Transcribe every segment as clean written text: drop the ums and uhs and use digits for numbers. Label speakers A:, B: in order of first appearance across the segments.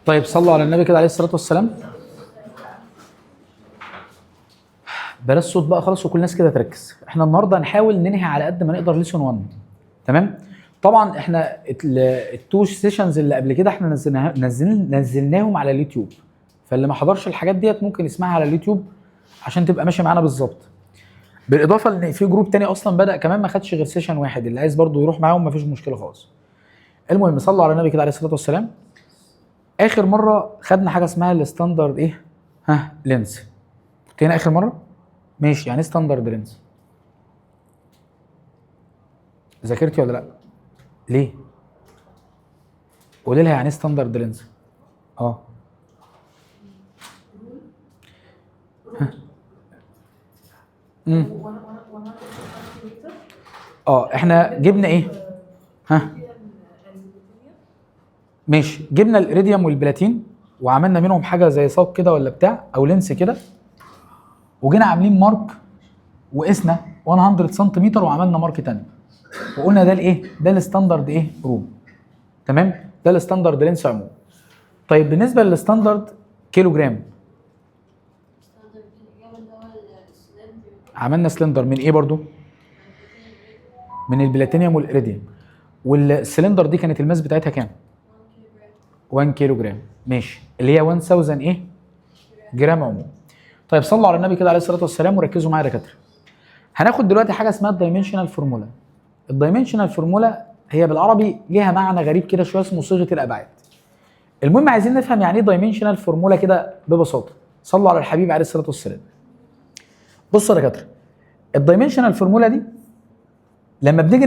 A: طيب صلوا على النبي كده عليه الصلاه والسلام. بلاش صوت بقى خلاص وكل الناس كده تركز. احنا النهارده هنحاول ننهي على قد ما نقدر ليسون 1. تمام؟ طبعا احنا التو سيشنز اللي قبل كده احنا نزلناهم على اليوتيوب، فاللي ما حضرش الحاجات ديت ممكن يسمعها على اليوتيوب عشان تبقى ماشي معانا بالظبط. بالاضافه لان في جروب تاني اصلا بدا كمان ما خدش غير سيشن واحد، اللي عايز برضو يروح معاهم مفيش مشكله خالص. المهم صلوا على النبي كده عليه الصلاه والسلام. اخر مره خدنا حاجه اسمها الستاندرد ايه؟ لينس. كده اخر مره؟ ماشي، يعني ستاندرد لينس. ذاكرتي ولا لا؟ ليه؟ قولي لها يعني ستاندرد لينس. احنا جبنا ايه؟ ماشي، جبنا الإيريديوم والبلاتين وعملنا منهم حاجه زي صاج كده ولا بتاع او لينس كده، وجينا عاملين مارك وقسنا 100 سنتيمتر وعملنا مارك تاني وقلنا ده الايه؟ ده الستاندرد ايه؟ روم. تمام؟ ده الستاندرد لينس عموما. طيب بالنسبه للستاندرد كيلو جرام، عملنا سلندر من ايه برضو؟ من البلاتينيوم والإيريديوم. والسلندر دي كانت الماس بتاعتها كام؟ 1 كيلو جرام. ماشي، اللي هي 1000 ايه؟ جرام عموما. طيب صلوا على النبي كده عليه الصلاه والسلام وركزوا معايا يا دكاتره. هناخد دلوقتي حاجه اسمها الدايمنشنال فورمولا. الدايمنشنال فورمولا هي بالعربي ليها معنى غريب كده شويه اسمه صيغه الابعاد. المهم عايزين نفهم يعني ايه دايمنشنال فورمولا كده ببساطه. صلوا على الحبيب عليه الصلاه والسلام. بصوا يا دكاتره، الدايمنشنال فورمولا دي لما بنيجي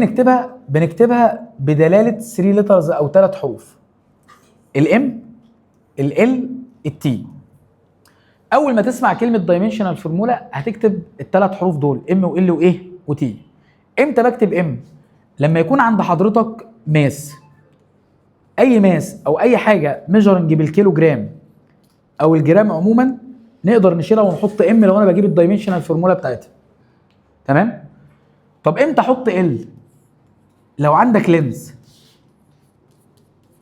A: بنكتبها بدلاله 3 لترز او 3 حروف. الام، ال، التي. اول ما تسمع كلمه دايمنشنال فورمولا هتكتب الثلاث حروف دول ام وال وايه وتي. امتى بكتب ام؟ لما يكون عند حضرتك ماس، اي ماس او اي حاجه ميجرنج بالكيلو جرام او الجرام عموما نقدر نشيلها ونحط ام لو انا بجيب الدايمنشنال فورمولا بتاعتها. تمام؟ طب امتى احط ال؟ لو عندك لينز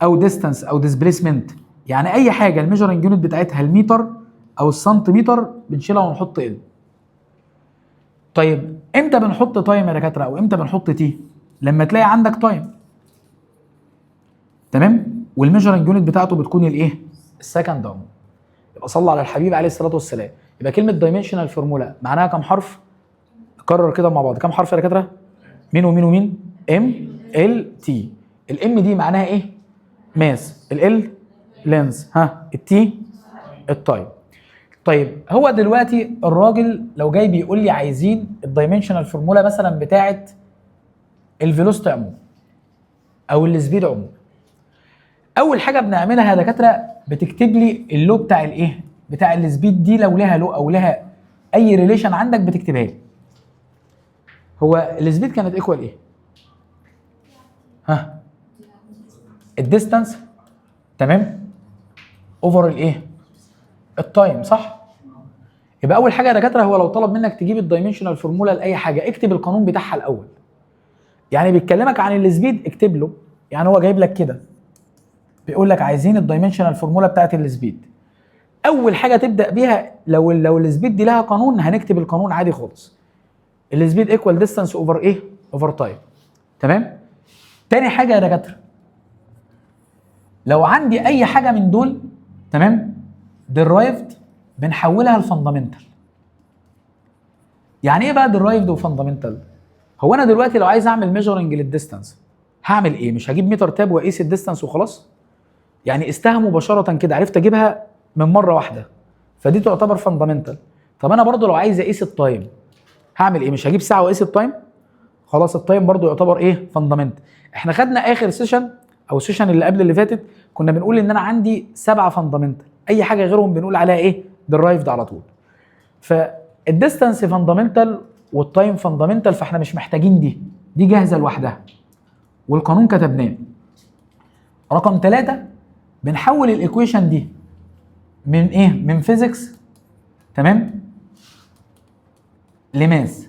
A: او ديستانس او ديسبيسمنت، يعني اي حاجه الميجرنج يونت بتاعتها المتر او السنتيمتر بنشيلها ونحط ال. طيب امتى بنحط تايم يا دكاتره او امتى بنحط تي؟ لما تلاقي عندك تايم. تمام؟ والميجرنج يونت بتاعته بتكون الايه؟ السكند اهو. يبقى صلى على الحبيب عليه الصلاه والسلام. يبقى كلمه دايمنشنال فورمولا معناها كام حرف؟ نكرر كده مع بعض، كام حرف يا دكاتره؟ مين ومين ومين؟ ام، ال، تي. الام دي معناها ايه؟ ماس. ال لينز. التي التايم. طيب هو دلوقتي الراجل لو جاي بيقول لي عايزين الدايمنشنال فورمولا مثلا بتاعه الفيلوسيتي عموما او السبيد عموما، اول حاجه بنعملها يا دكاتره بتكتب لي اللو بتاع الايه؟ بتاع السبيد دي، لو لها لو او لها اي ريليشن عندك بتكتبها لي. هو السبيد كانت ايكوال ايه؟ الديستانس. تمام؟ اوفر الايه؟ التايم، صح؟ يبقى اول حاجه يا دكاتره هو لو طلب منك تجيب الدايمنشنال فورمولا لاي حاجه اكتب القانون بتاعها الاول. يعني بيتكلمك عن السبيد اكتب له، يعني هو جايب لك كده بيقول لك عايزين الدايمنشنال فورمولا بتاعت السبيد. اول حاجه تبدا بيها لو السبيد دي لها قانون هنكتب القانون عادي خالص. السبيد ايكوال ديستانس اوفر ايه؟ اوفر تايم. تمام؟ تاني حاجه يا دكاتره، لو عندي اي حاجه من دول تمام ديرايفد بنحولها لفاندامنتال. يعني ايه بقى ديرايفد وفاندامنتال؟ هو انا دلوقتي لو عايز اعمل ميجرنج للديستانس هعمل ايه؟ مش هجيب متر تاب واقيس الديستانس وخلاص؟ يعني قستها مباشره كده، عرفت اجيبها من مره واحده، فدي تعتبر فاندامنتال. طب انا برضو لو عايز اقيس التايم هعمل ايه؟ مش هجيب ساعه واقيس التايم؟ خلاص التايم برضو يعتبر ايه؟ فاندامنت. احنا خدنا اخر سيشن او السيشن اللي قبل اللي فاتت كنا بنقول ان انا عندي 7 فاندامنتال، اي حاجه غيرهم بنقول عليها ايه؟ درايفد على طول. فالديستانس فاندامنتال والتايم فاندامنتال، فاحنا مش محتاجين دي جاهزه لوحدها والقانون كتبناه. رقم 3 بنحول الايكويشن دي من ايه؟ من فيزيكس تمام لماس.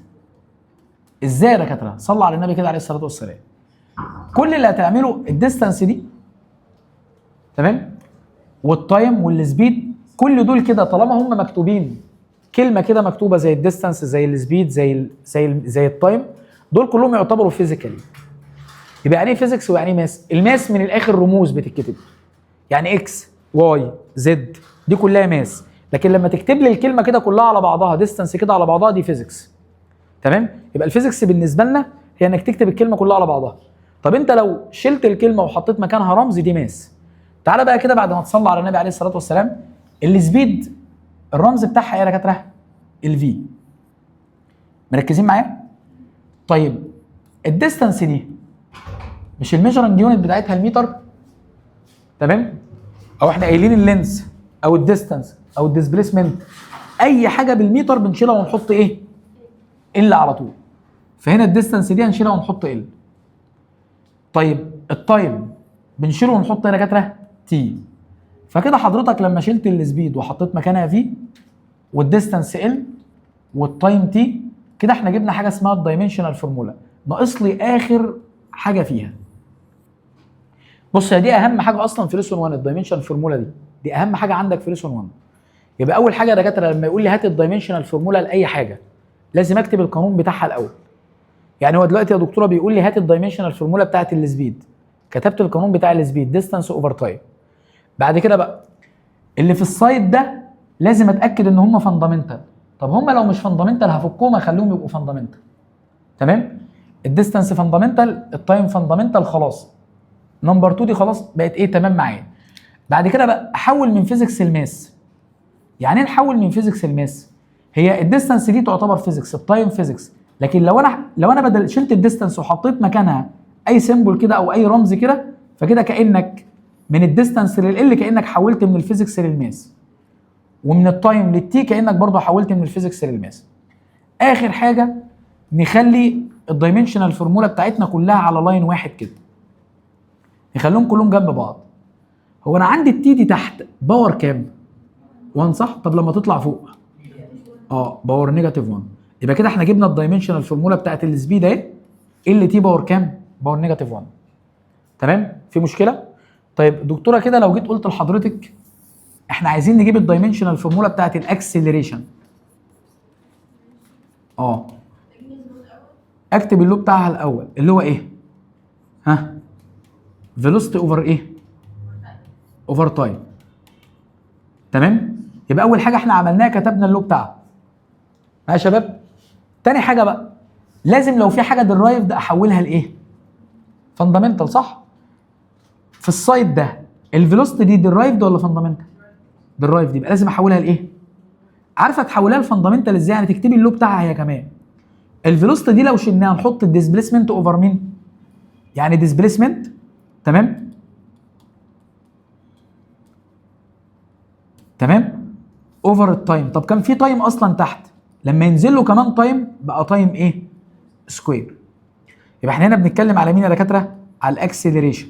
A: ازاي يا دكاتره؟ صلوا على النبي كده عليه الصلاه والسلام. كل اللي هتعمله الديستانس دي، تمام، والتايم والسبيد، كل دول كده طالما هم مكتوبين كلمه كده مكتوبه زي الديستانس زي السبيد زي التايم، دول كلهم يعتبروا فيزيكالي. يبقى يعني ايه فيزيكس ويعني ايه ماس؟ الماس من الاخر رموز بتتكتب، يعني اكس واي زد دي كلها ماس، لكن لما تكتب لي الكلمه كده كلها على بعضها ديستانس كده على بعضها دي فيزيكس. تمام؟ يبقى الفيزيكس بالنسبه لنا هي انك تكتب الكلمه كلها على بعضها. طب انت لو شلت الكلمه وحطيت مكانها رمز دي ماس. تعالى بقى كده بعد ما تصلي على النبي عليه الصلاه والسلام، السبيد الرمز بتاعها ايه يا دكاتره؟ الفي. مركزين معايا؟ طيب الديستانس دي مش الميجرنج يونت بتاعتها المتر؟ تمام؟ او احنا قايلين اللينس او الديستانس او الديسبيسمنت، اي حاجه بالمتر بنشيلها ونحط ايه؟ ال على طول. فهنا الديستانس دي هنشيلها ونحط ال. طيب التايم بنشيله ونحط هنا دكاتره تي. فكده حضرتك لما شلت السبيد وحطيت مكانها في والديستانس ال والتايم تي، كده احنا جبنا حاجه اسمها الدايمنشنال فورمولا. ناقص لي اخر حاجه فيها. بص، هي دي اهم حاجه اصلا في ليسون 1، الدايمنشنال فورمولا دي اهم حاجه عندك في ليسون 1. يبقى اول حاجه يا دكاتره لما يقول لي هات الدايمنشنال فورمولا لاي حاجه لازم اكتب القانون بتاعها الاول. يعني هو دلوقتي يا دكتوره بيقول لي هات الدايمنشنال فورمولا بتاعت السبيد، كتبت القانون بتاع السبيد ديستانس اوفر تايم. بعد كده بقى اللي في السايد ده لازم اتاكد ان هم فاندامنتال. طب هم لو مش فاندامنتال هفكهم اخليهم يبقوا فاندامنتال. تمام؟ الديستانس فاندامنتال، التايم فاندامنتال، خلاص نمبر 2 دي خلاص بقت ايه؟ تمام معايا. بعد كده بقى احول من فيزيكس لماس. يعني ايه نحول من فيزيكس لماس؟ هي الديستانس دي تعتبر فيزيكس، التايم فيزيكس، لكن لو انا بدل شلت الديستانس وحطيت مكانها اي سيمبل كده او اي رمز كده، فكده كانك من الديستانس لل كانك حولت من الفيزيكس للماس، ومن التايم للتي كانك برضه حولت من الفيزيكس للماس. اخر حاجه نخلي الدايمنشنال فورمولا بتاعتنا كلها على لاين واحد كده، نخليهم كلهم جنب بعض. هو انا عندي التي دي تحت باور كام؟ 1 صح؟ طب لما تطلع فوق باور نيجاتيف 1. يبقى كده احنا جبنا الدايمنشنال فورمولا بتاعت السبيد اهي، ال تي باور كام؟ باور نيجاتيف 1. تمام؟ في مشكله؟ طيب دكتوره كده لو جيت قلت لحضرتك احنا عايزين نجيب الدايمنشنال فورمولا بتاعت الاكسلريشن، اكتب اللو بتاعها الاول اللي هو ايه؟ ها؟ فيلوسيتي اوفر ايه؟ اوفر تايم. تمام؟ يبقى اول حاجه احنا عملناها كتبنا اللو بتاعها. يا شباب، تاني حاجه بقى لازم لو في حاجه درايفد احولها لايه؟ فاندامنتال، صح؟ في السايد ده الفيلوسيتي دي درايفد ولا فاندامنتال؟ درايفد، يبقى لازم احولها لايه؟ عارفه تحولها لفاندامنتال ازاي؟ يعني تكتبي اللو بتاعها هي كمان. الفيلوسيتي دي لو شلناها نحط الديسبيسمنت اوفر مين؟ يعني ديسبيسمنت، تمام؟ تمام؟ اوفر التايم. طب كان في تايم اصلا تحت، لما ينزل له كمان تايم بقى تايم ايه؟ سكوير. يبقى احنا هنا بنتكلم على مين يا دكاتره؟ على الاكسلريشن.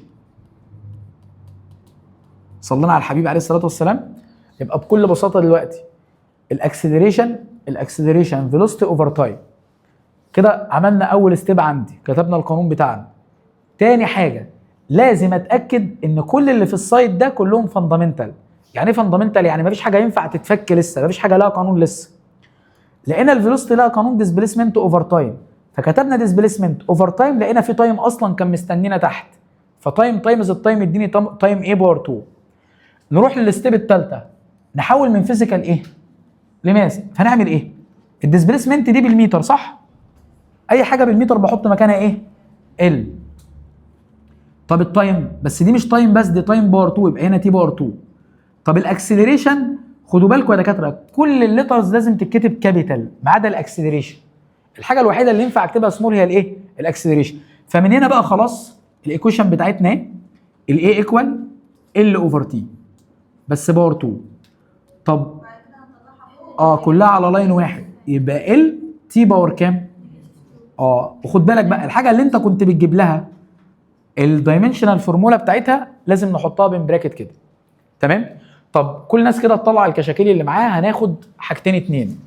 A: صلينا على الحبيب عليه الصلاه والسلام. يبقى بكل بساطه دلوقتي الاكسلريشن فيلوسيتي اوفر تايم. كده عملنا اول ستيب عندي، كتبنا القانون بتاعنا. تاني حاجه لازم اتاكد ان كل اللي في السايت ده كلهم فاندامنتال. يعني ايه فاندامنتال؟ يعني مفيش حاجه ينفع تتفك لسه، مفيش حاجه لها قانون لسه. لقينا الفيلوسيتي لها قانون ديسبيسمنت اوفر تايم، فكتبنا ديسبيسمنت اوفر تايم، لقينا في تايم اصلا كان مستنينا تحت، فتايم تايمز التايم يديني تايم ايه باور 2. نروح للستيب الثالثه، نحول من فيزيكال ايه؟ لماس. فنعمل ايه؟ الديسبيسمنت دي بالمتر، صح؟ اي حاجه بالمتر بحط مكانها ايه؟ ال. طب التايم، بس دي مش تايم بس، دي تايم باور 2، يبقى هنا تي باور 2. طب الاكسلريشن، خدوا بالكم يا دكاتره كل الليترز لازم تتكتب كابيتال ما عدا الاكسلريشن. الحاجه الوحيده اللي ينفع اكتبها سمول هي الايه؟ الاكسلريشن. فمن هنا بقى خلاص الايكويشن بتاعتنا ايه؟ الاي ايكوال ال اوفر تي بس باور 2. طب كلها على لاين واحد، يبقى ال تي باور كام؟ وخد بالك بقى الحاجه اللي انت كنت بتجيب لها الدايمنشنال فورمولا بتاعتها لازم نحطها بين براكت كده. تمام؟ طب كل الناس كده تطلع الكشاكيل اللي معاها، هناخد حاجتين اتنين.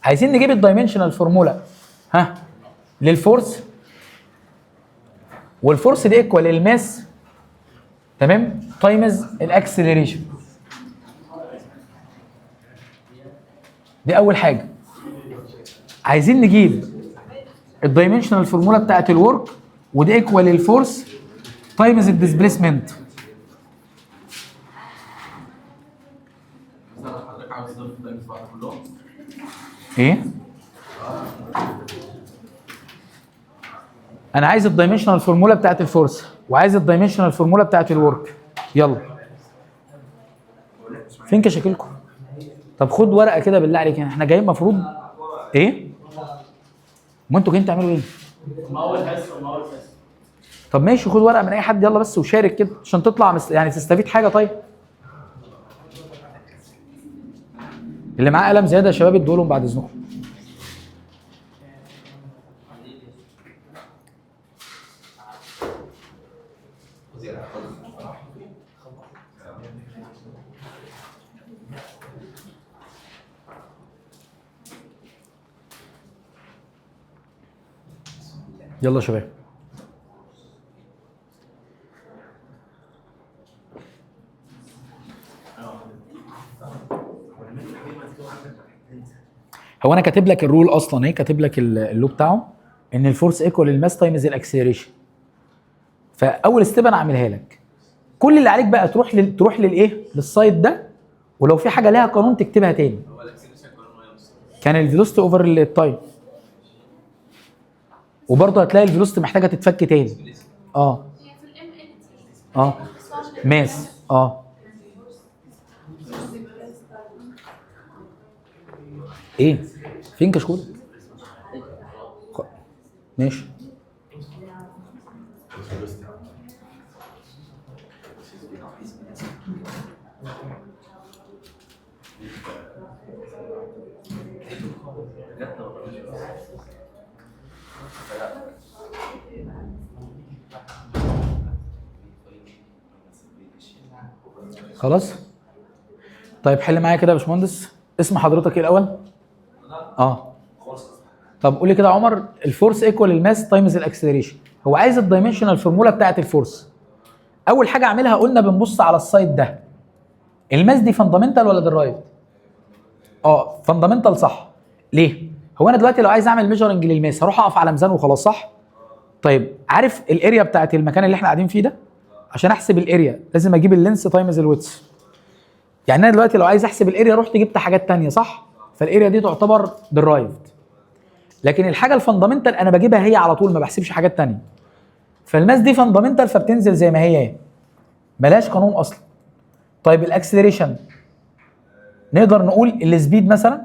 A: عايزين نجيب الدايمنشنال فورمولا للفورس والفورس دي ايكوال الماس، تمام، تايمز الاكسلريشن. دي اول حاجه. عايزين نجيب الدايمنشنال فورمولا بتاعت الورك، ودي ايكوال الفورس تايمز الديسبيسمنت. ايه؟ انا عايز الدايمنشنال فورمولا بتاعت الفورس وعايز الدايمنشنال فورمولا بتاعت الورك. يلا فين كشاكلكم؟ طب خد ورقه كده بالله عليك، احنا جايين المفروض ايه؟ ما انتوا جايين تعملوا ايه؟ طب ماشي، خد ورقه من اي حد يلا بس وشارك كده عشان تطلع يعني تستفيد حاجه. طيب اللي معاه قلم زياده يا شباب ادوا لهم بعد اذنكم. يلا يا شباب. هو انا كاتب لك الرول اصلا ايه، كاتب لك اللو بتاعه ان الفورس ايكوال الماس تايمز الاكسلريشن. فاول ستيب انا عاملها لك، كل اللي عليك بقى تروح للايه، للسايت ده، ولو في حاجه ليها قانون تكتبها تاني. كان الفيلوسيتي اوفر التايم، وبرضه هتلاقي الفيلوسيتي محتاجه تتفك تاني. اه ماس ايه فين كشكول؟ ماشي. خلاص طيب حل معايا كده يا باشمهندس. اسم حضرتك ايه الاول؟ طب قول لي كده يا عمر، الفورس ايكوال الماس تايمز الاكسلريشن. هو عايز الدايمنشنال فورمولا بتاعت الفورس. اول حاجه اعملها، قلنا بنبص على السايد ده، الماس دي فاندامنتال ولا درايف؟ فاندامنتال صح. ليه؟ هو انا دلوقتي لو عايز اعمل ميجرنج للماس هروح اقف على ميزان وخلاص، صح؟ طيب عارف الاريا بتاعت المكان اللي احنا قاعدين فيه ده؟ عشان احسب الاريا لازم اجيب اللينس تايمز الويدث. يعني انا دلوقتي لو عايز احسب الاريا رحت جبت حاجات ثانيه، صح؟ فالاريا دي تعتبر درايفد. لكن الحاجه الفاندامنتال انا بجيبها هي على طول، ما بحسبش حاجات ثانيه. فالماس دي فاندامنتال فبتنزل زي ما هي، ملهاش قانون اصلا. طيب الاكسلريشن نقدر نقول السبيد مثلا،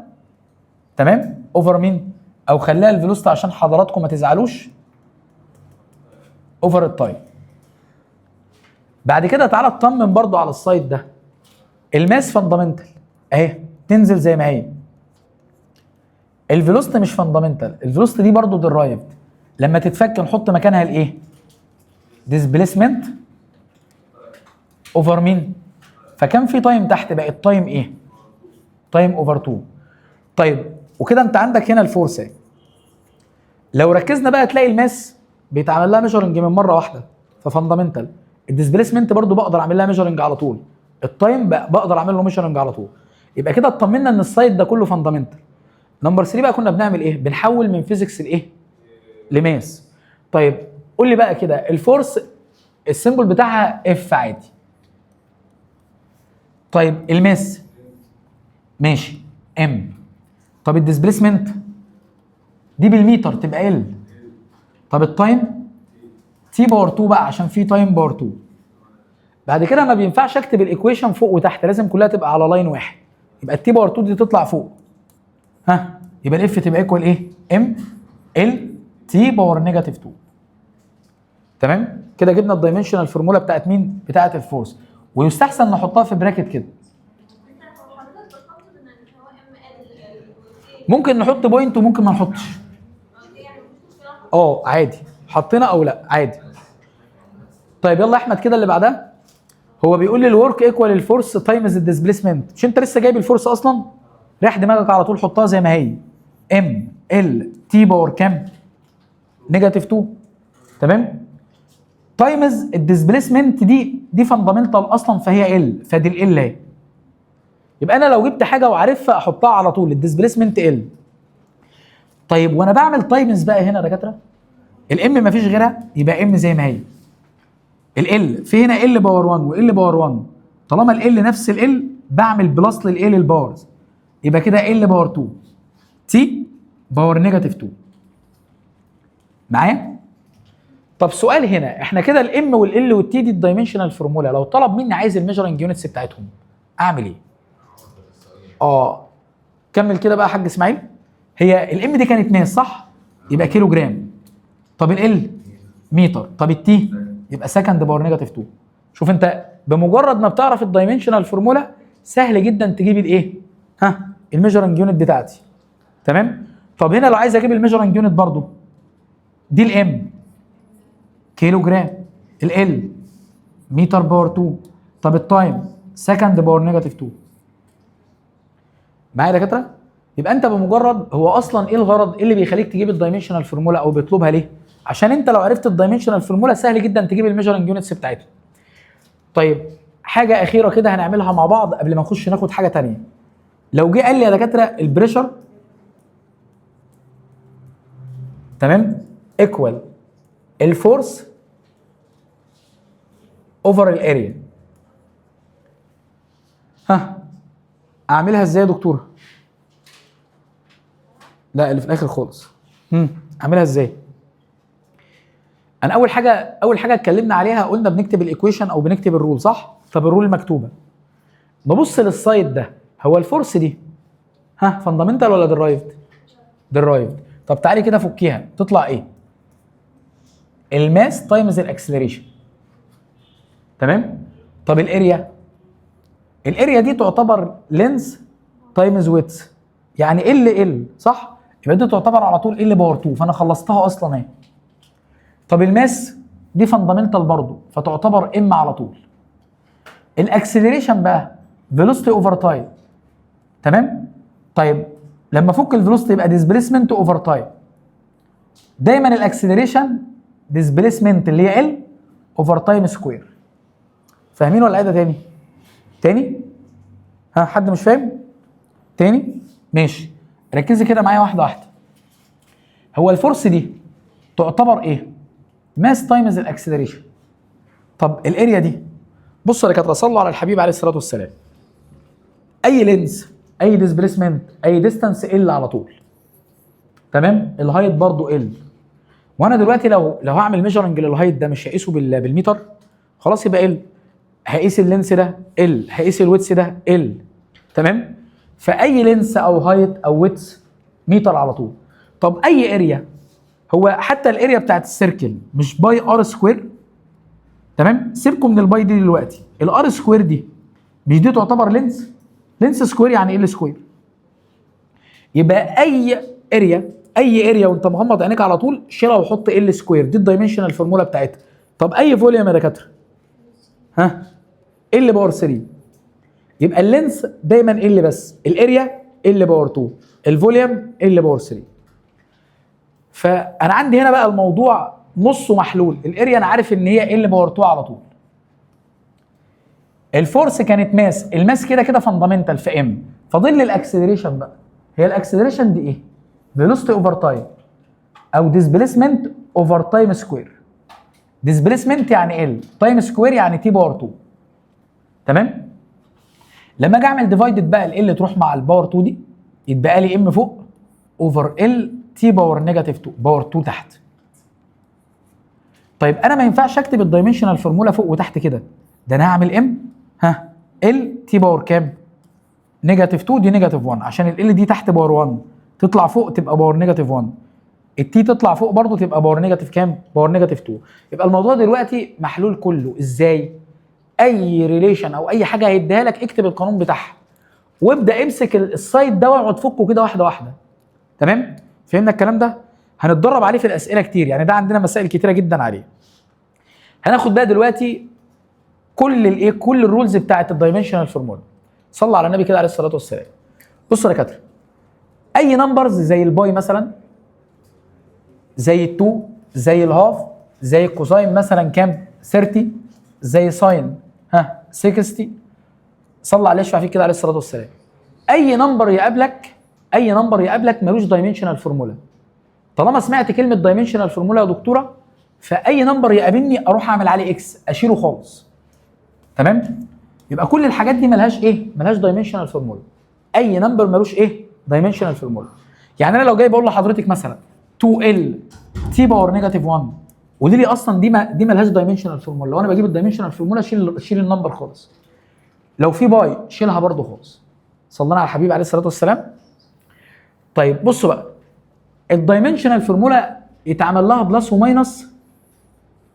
A: تمام، اوفر مين؟ او خليها الفيلوسيتي عشان حضراتكم ما تزعلوش، اوفر التايم. بعد كده تعالى اطمن برضو على السايد ده، الماس فاندامنتال اهي تنزل زي ما هي. الفيلوسيتي مش فاندامنتال، الفيلوسيتي دي برضو درايفد، لما تتفك نحط مكانها الايه؟ ديسبيسمنت اوفر مين؟ فكان في تايم تحت بقت تايم ايه؟ تايم اوفر 2. طيب وكده انت عندك هنا الفورس اهي. لو ركزنا بقى تلاقي الماس بيتعمل لها ميجرنج من مره واحده ففاندامنتال، الديسبيسمنت برضو بقدر اعمل لها ميجرنج على طول، التايم بقدر اعمل له ميجرنج على طول. يبقى كده اطمنا ان السايد ده كله فاندامنتال. نمبر 3 بقى كنا بنعمل ايه؟ بنحول من فيزيكس لايه؟ لماس. طيب قول لي بقى كده، الفورس السيمبل بتاعها اف عادي. طيب الماس ماشي ام. طب الديسبيسمنت دي بالمتر تبقى ال. طب التايم تي باور 2 بقى عشان في تايم باور 2. بعد كده ما بينفعش اكتب الايكويشن فوق وتحت، لازم كلها تبقى على لاين واحد. يبقى التي باور 2 دي تطلع فوق، يبقى الاف تبقى ايكوال ايه؟ ام ال تي باور نيجاتيف 2. تمام كده جبنا الدايمنشنال فورمولا بتاعت مين؟ بتاعت الفورس. ويستحسن نحطها في براكت كده. ممكن نحط بوينت وممكن ما نحطش. عادي، حطينا او لا عادي. طيب يلا احمد كده اللي بعدها. هو بيقول لي الورك ايكوال الفورس تايمز الديسبيسمنت. مش انت لسه جايب الفورس اصلا؟ ريح دماغك على طول حطها زي ما هي، ام ال تي باور كام؟ نيجاتيف 2. تمام. تايمز الديسبيسمنت دي فاندامنتال اصلا فهي ال، فدي ال اهي. يبقى انا لو جبت حاجه وعارفها احطها على طول، الديسبيسمنت ال. طيب وانا بعمل تايمز بقى هنا يا دكاتره، الام مفيش غيرها يبقى ام زي ما هي. ال في هنا ال باور 1 وال باور 1، طالما ال نفس ال بعمل بلس لل الباورز، يبقى كده ال باور 2 تي باور نيجاتيف 2. معايا؟ طب سؤال هنا، احنا كده الام والال والتي دي الدايمنشنال فورمولا، لو طلب مني عايز الميجرنج يونتس بتاعتهم اعمل ايه؟ كمل كده بقى يا حاج اسماعيل. هي الام دي كانت ماس صح؟ يبقى كيلو جرام. طب ال متر. طب التي يبقى سكند باور نيجاتيف 2. شوف انت بمجرد ما بتعرف الدايمنشنال فورمولا سهل جدا تجيب الايه؟ الميجرنج يونت بتاعتي. تمام؟ طب هنا لو عايز اجيب الميجرنج يونت برضو، دي الام كيلو جرام، ال متر باور 2. طب التايم سكند باور نيجاتيف 2. معايا يا دكاتره؟ يبقى انت بمجرد، هو اصلا ايه الغرض؟ ايه اللي بيخليك تجيب الدايمنشنال فورمولا او بيطلبها ليه؟ عشان انت لو عرفت الدايمنشنال فورمولا سهل جدا تجيب الميجرنج يونتس بتاعتها. طيب حاجه اخيره كده هنعملها مع بعض قبل ما نخش ناخد حاجه ثانيه. لو جه قال لي يا دكاتره البريشر تمام ايكوال الفورس اوفر الاريا، اعملها ازاي يا دكتوره؟ لا اللي في الاخر خالص. اعملها ازاي؟ انا اول حاجه اتكلمنا عليها قلنا بنكتب الايكويشن او بنكتب الرول صح؟ طب الرول مكتوبه، ببص للسايد ده، هو الفورس دي فاندامنتال ولا درايفد؟ درايفد. طب تعالي كده فكيها تطلع ايه؟ الماس تايمز الاكسلريشن. تمام؟ طب الاريا دي تعتبر لينز تايمز ويتس، يعني ال صح؟ يبقى دي تعتبر على طول ال باور 2، فانا خلصتها اصلا اهي. طب الماس دي فاندامنتال برضه، فتعتبر ام على طول. الاكسلريشن بقى فيلوسيتي اوفر تايم. تمام؟ طيب لما افك الفيلوسيتي يبقى ديسبيسمنت اوفر تايم. دايما الاكسلريشن ديسبيسمنت اللي هي ال اوفر تايم سكوير. فاهمين ولا عايده تاني؟ تاني؟ حد مش فاهم؟ تاني؟ ماشي. ركزي كده معايا واحده واحده. هو الفورس دي تعتبر ايه؟ ماس تايمز الاكسلريشن. طب الاريا دي، بصوا يا دكاتره صلوا على الحبيب عليه الصلاه والسلام. اي لينز، اي ديسبيسمنت، اي ديستانس ال على طول. تمام؟ الهايت برضو ال. وانا دلوقتي لو هعمل ميجرنج للهايت ده مش هقيسه بالمتر، خلاص يبقى ال. هقيس اللينس ده ال، هقيس الويتس ده ال. تمام؟ فاي لينس او هايت او ويتس متر على طول. طب اي اريا، هو حتى الاريا بتاعت السيركل مش باي ار سكوير؟ تمام؟ سيبكم من الباي دي دلوقتي، الار سكوير دي مش دي تعتبر لينس سكوير يعني ال سكوير. يبقى اي اريا وانت مغمض عينيك على طول شيلها وحط ال سكوير، دي الدايمنشنال فورمولا بتاعتها. طب اي فوليوم يا دكاتره؟ ال باور 3. يبقى اللينس دايما ال بس، الاريا ال باور 2، الفوليوم ال باور 3. فانا عندي هنا بقى الموضوع نصه محلول. الاريا انا عارف ان هي ال باور 2 على طول. الفورس كانت ماس، الماس كده كده فاندامنتال في ام. فاضل لي الاكسلريشن بقى. هي الاكسلريشن دي ايه؟ فيلوسيتي اوفر تايم او ديسبيسمنت اوفر تايم سكوير. ديسبيسمنت يعني ال، تايم سكوير يعني تي باور 2. تمام؟ لما اجي اعمل ديفايدد بقى ال تروح مع الباور 2 دي، يتبقى لي ام فوق اوفر ال تي باور نيجاتيف 2 باور 2 تحت. طيب انا ما ينفعش اكتب الدايمنشنال فورمولا فوق وتحت كده، ده انا هعمل ام ال تي باور كام؟ نيجاتيف 2 دي نيجاتيف 1، عشان ال دي تحت باور 1 تطلع فوق تبقى باور نيجاتيف 1. التي تطلع فوق برضه تبقى باور نيجاتيف كام؟ باور نيجاتيف 2. يبقى الموضوع دلوقتي محلول كله. ازاي؟ اي ريليشن او اي حاجه هيديها لك اكتب القانون بتاعها وابدا امسك السايد ده واقعد فكه كده واحده واحده. تمام؟ فهمنا الكلام ده؟ هنتدرب عليه في الاسئله كتير، يعني ده عندنا مسائل كتيره جدا عليه. هناخد بقى دلوقتي كل الرولز بتاعت الدايمنشنال فورمولا. صلى على النبي كده عليه الصلاه والسلام. بصوا يا دكاتره، اي نمبرز زي الباي مثلا، زي ال2، زي الهاف، زي الكوساين مثلا كام؟ 30 زي ساين 60. صلى عليه يشفع فيك كده عليه الصلاه والسلام. اي نمبر يقابلك ملوش دايمنشنال فورمولا. طالما سمعت كلمه دايمنشنال فورمولا يا دكتوره، فاي نمبر يقابلني اروح اعمل عليه اكس، اشيله خالص. تمام؟ يبقى كل الحاجات دي ملهاش دايمنشنال فورمولا. اي نمبر ملوش دايمنشنال فورمولا. يعني انا لو جاي بقول لحضرتك مثلا 2L تي باور نيجاتيف 1، قولي لي اصلا دي ملهاش دايمنشنال فورمولا. لو انا بجيب الدايمنشنال فورمولا شيل النمبر خالص. لو في باي شيلها برضو خالص. صلينا على الحبيب عليه الصلاه والسلام. طيب بصوا بقى، الدايمنشنال فورمولا يتعمل لها بلس وماينس؟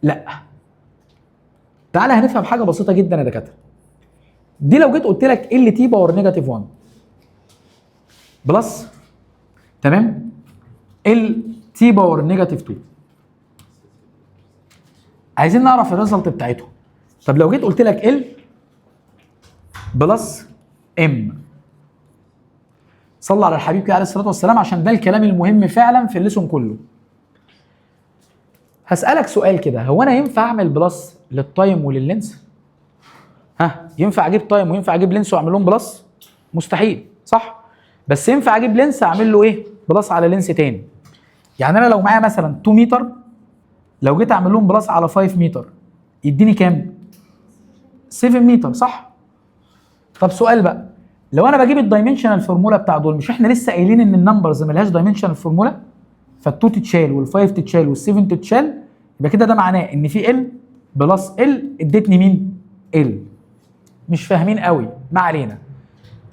A: لا. تعالى هنفهم حاجه بسيطه جدا يا دكاتره. دي لو جيت قلت لك ال تي باور نيجاتيف 1 بلس، تمام، ال تي باور نيجاتيف 2، عايزين نعرف الريزلت بتاعتهم. طب لو جيت قلت لك ال بلس ام، صلى على الحبيب كده عليه الصلاه والسلام عشان ده الكلام المهم فعلا في الليسون كله. هسألك سؤال كده، هو انا ينفع اعمل بلس للتايم ولللينس؟ ينفع اجيب تايم وينفع اجيب لينس واعمل لهم بلس؟ مستحيل، صح؟ بس ينفع اجيب لينس اعمل له بلس على لينس تاني. يعني انا لو معايا مثلا 2 متر، لو جيت اعمل لهم بلس على 5 متر يديني كام؟ 7 متر، صح؟ طب سؤال بقى، لو انا بجيب الدايمنشنال فورمولا بتاع دول، مش احنا لسه قايلين ان النمبرز ملهاش دايمنشنال فورمولا؟ فال2 تتشال وال5 تتشال وال7 تتشال، يبقى كده ده معناه ان في ال بلس ال ادتني مين؟ ال. مش فاهمين قوي، ما علينا.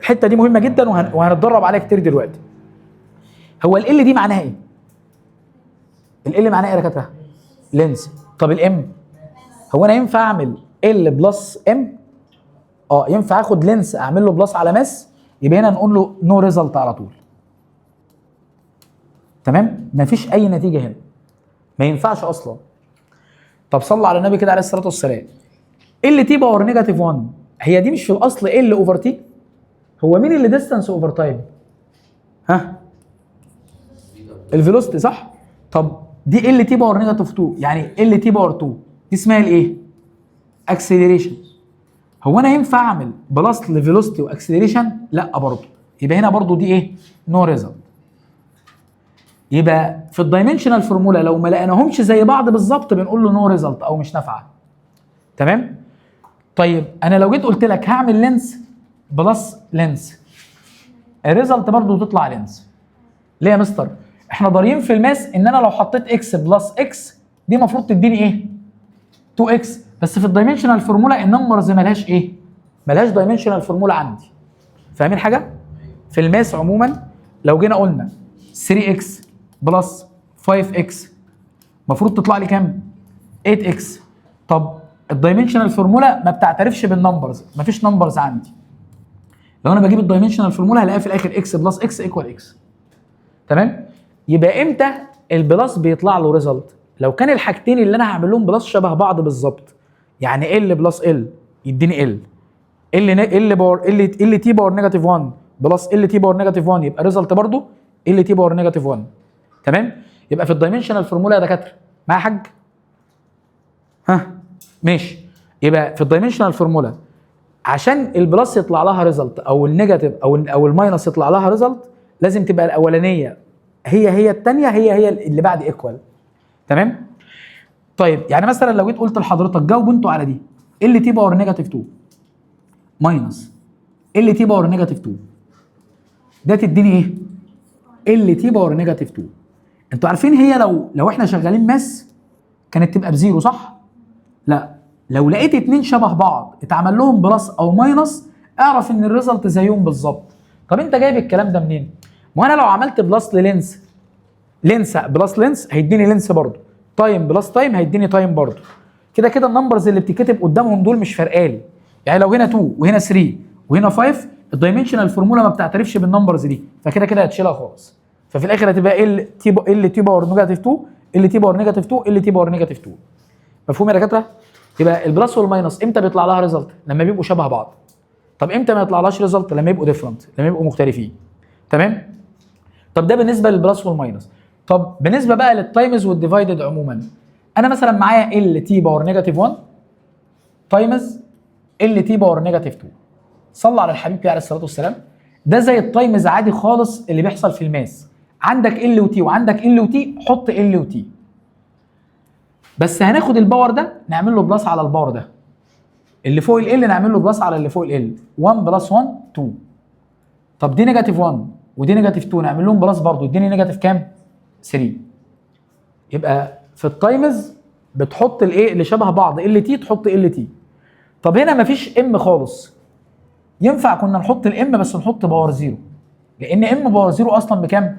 A: الحته دي مهمه جدا وهنتدرب عليها كتير دلوقتي. هو ال دي معناها ايه؟ ال معناها ايه يا دكاتره؟ لينس. طب الام، هو انا ينفع اعمل ال بلس ام؟ ينفع اخد لينس اعمل له بلس على ماس؟ يبقى هنا نقول له نو ريزلت على طول. تمام؟ مفيش اي نتيجه هنا، ما ينفعش اصلا. طب صلى على النبي كده عليه الصلاه والسلام. ال تي باور نيجاتيف 1، هي دي مش في الاصل ال اوفر تي؟ هو مين اللي ديستانس اوفر تايم؟ الفيلوسيتي، صح؟ طب دي ال تي باور نيجاتيف 2، يعني ال تي باور 2 دي اسمها الايه؟ اكسلريشن. هو انا ينفع اعمل بلس لفيلوسيتي واكسلريشن؟ لا برضه. يبقى هنا برضه دي نو ريزلت. يبقى في الدايمنشنال فورمولا لو ما لقيناهمش زي بعض بالظبط بنقول له نو ريزلت او مش نافعه. تمام؟ طيب انا لو جيت قلت لك هعمل لينس بلس لينس، الريزلت برضه تطلع لينس. ليه يا مستر؟ احنا ضارين في الماس ان انا لو حطيت اكس بلس اكس دي المفروض تديني 2 اكس، بس في الدايمنشنال فورمولا النمبرز ملهاش دايمنشنال فورمولا عندي. فاهمين حاجه؟ في الماس عموما لو جينا قلنا 3 اكس بلس 5 اكس المفروض تطلع لي كام؟ 8 اكس. طب الدايمنشنال فورمولا ما بتعترفش بالنمبرز، مفيش نمبرز عندي. لو انا بجيب الدايمنشنال فورمولا هلاقيها في الاخر اكس بلس اكس ايكوال اكس. تمام؟ يبقى امتى البلس بيطلع له ريزلت؟ لو كان الحاجتين اللي انا هعمل لهم بلس شبه بعض بالظبط. يعني ال بلس ال يديني ال تي باور نيجاتيف 1 بلس ال تي باور نيجاتيف 1 يبقى ريزلت برضه ال تي باور نيجاتيف 1. تمام؟ يبقى في الدايمنشنال فورمولا يا دكاتره معايا يا حاج؟ ماشي. يبقى في الدايمنشنال فورمولا عشان البلس يطلع لها ريزلت او النيجاتيف او الماينس يطلع لها ريزلت لازم تبقى الاولانيه هي الثانيه هي اللي بعد ايكوال. تمام؟ طيب يعني مثلا لو جيت قلت لحضرتك جاوبوا انتوا على دي، ال تي باور نيجاتيف 2 ماينس ال تي باور نيجاتيف 2 ده تديني ال تي باور نيجاتيف 2. انتوا عارفين هي لو احنا شغالين ماس كانت تبقى بزيرو، صح؟ لا، لو لقيت اتنين شبه بعض اتعمل لهم بلس او ماينس اعرف ان الريزلت زيهم بالظبط. طب انت جايب الكلام ده منين؟ ما انا لو عملت بلس لينس بلس لينس هيديني لينس برضه، تايم بلس تايم هيديني تايم برضه. كده كده النمبرز اللي بتتكتب قدامهم دول مش فارقالي. يعني لو هنا 2 وهنا 3 وهنا 5 الدايمنشنال فورمولا ما بتعترفش بالنمبرز دي، فكده كده هتشيلها خالص. ففي الاخر هتبقى ال تي باور نيجاتيف 2 ال تي باور نيجاتيف 2 ال تي باور نيجاتيف 2. مفهوم يا دكاتره؟ يبقى البلس والماينس امتى بيطلع لها ريزلت؟ لما بيبقوا شبه بعض. طب امتى ما يطلعلهاش ريزلت؟ لما يبقوا ديفرنت، لما يبقوا مختلفين. تمام؟ طب ده بالنسبه للبلس والماينس. طب بالنسبه بقى للتايمز والديفايدد عموما، انا مثلا معايا ال تي باور نيجاتيف 1 تايمز ال تي باور نيجاتيف 2. صلى على الحبيب عليه الصلاه والسلام. ده زي التايمز عادي خالص اللي بيحصل في الماس. عندك ال وتي وعندك ال وتي، حط ال وتي. بس هناخد الباور ده نعمل له بلس على الباور ده. اللي فوق ال نعمل له بلس على اللي فوق ال. 1 بلس 1 2. طب دي نيجاتيف 1 ودي نيجاتيف 2 نعمل لهم بلس برضه، اديني نيجاتيف كام؟ 3. يبقى في التايمز بتحط الايه اللي شبه بعض، ال تي تحط ال تي. طب هنا مفيش ام خالص. ينفع كنا نحط الام بس نحط باور 0، لان ام باور 0 اصلا بكام؟